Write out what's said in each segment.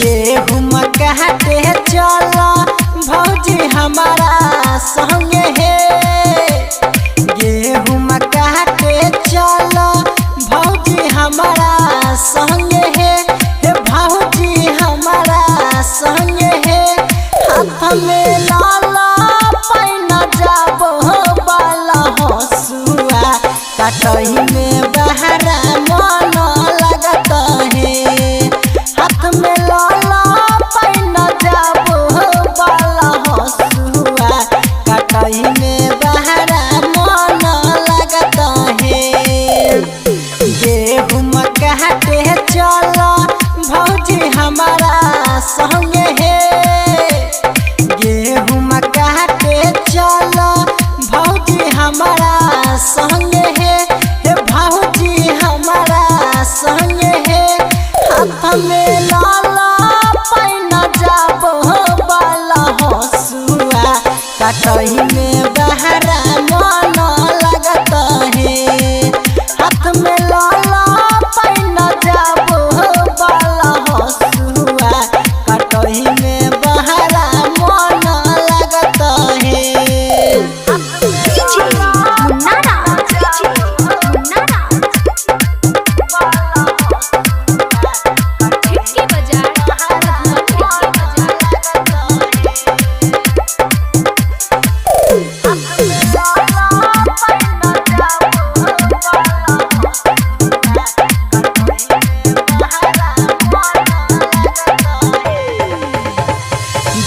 गेहूं कहते चला भौजी हमारा संगे है। गेहूं कहते चला भौजी हमारा संगे है। भौजी हमारा संगे है। हाथ में लाला पैना जाबो बाला हसुआ कटही में बहरा मन लगत है। हाथ में लाला पैना जाबो बाला हसुआ कटही में बहरा मन लगत है। गेहूं कहते चला भौजी हमारा संगे है। गेहूं कहते चला भौजी हमारा संगे है। भौजी हमारा संगे है। हाथ में लाला पैना जाबो बाला हसुआ कटही में बहरा मन लगत है। हाथ में लाला पैना जाबो बाला हसुआ कटही में बहरा मन लगत है।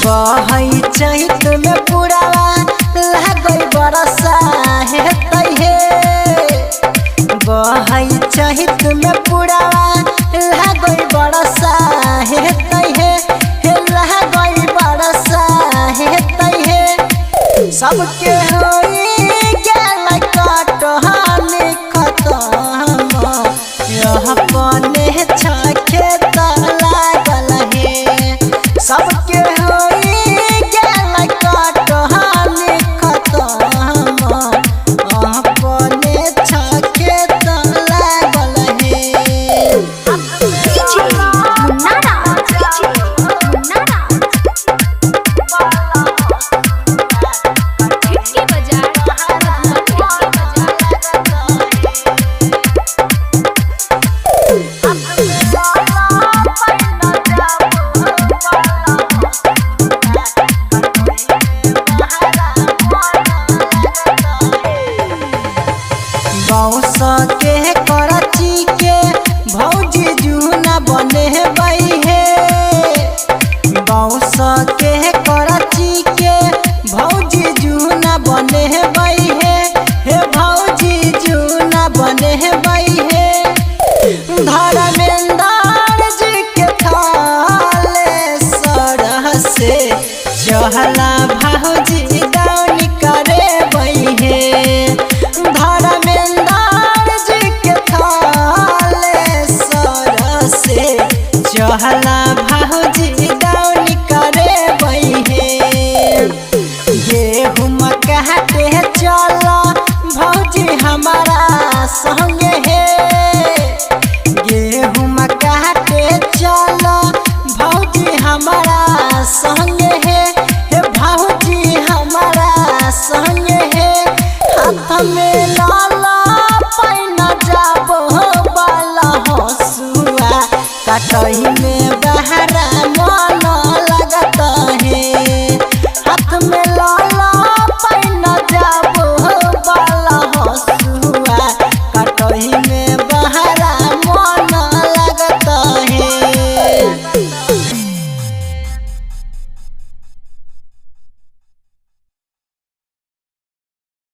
बहई चहित में पुरावा लागई बरसा हेतै हे। बहई चहित में पुरावा लागई बरसा हेतै हे। लागई बरसा हेतै हे। सबके होई गेल कटहानी खतम यह पने छखे लागल हे। सबके होई गेल कटहानी खतम अपने छखे लागल हे। बाउंस के कराची के भौजी जूना बने बई है। बाउंस के कराची के भौजी जूना बने बई है। भौजी जूना बने बई है। धर्मेंद्र जी के थाले सरह से चहला भौजी डाउन करे बई है। धर्मेंद्र जी के थाले सरह से चहला भौजी डाउन करे बई है। गेहूं कहते चला भौजी हमारा संगे है। गेहूं कहते चला भौजी हमारा संगे है। भौजी हमारा संगे है। हाथ में लाला पैना जाबो बाला हसुआ कटही में बहरा मन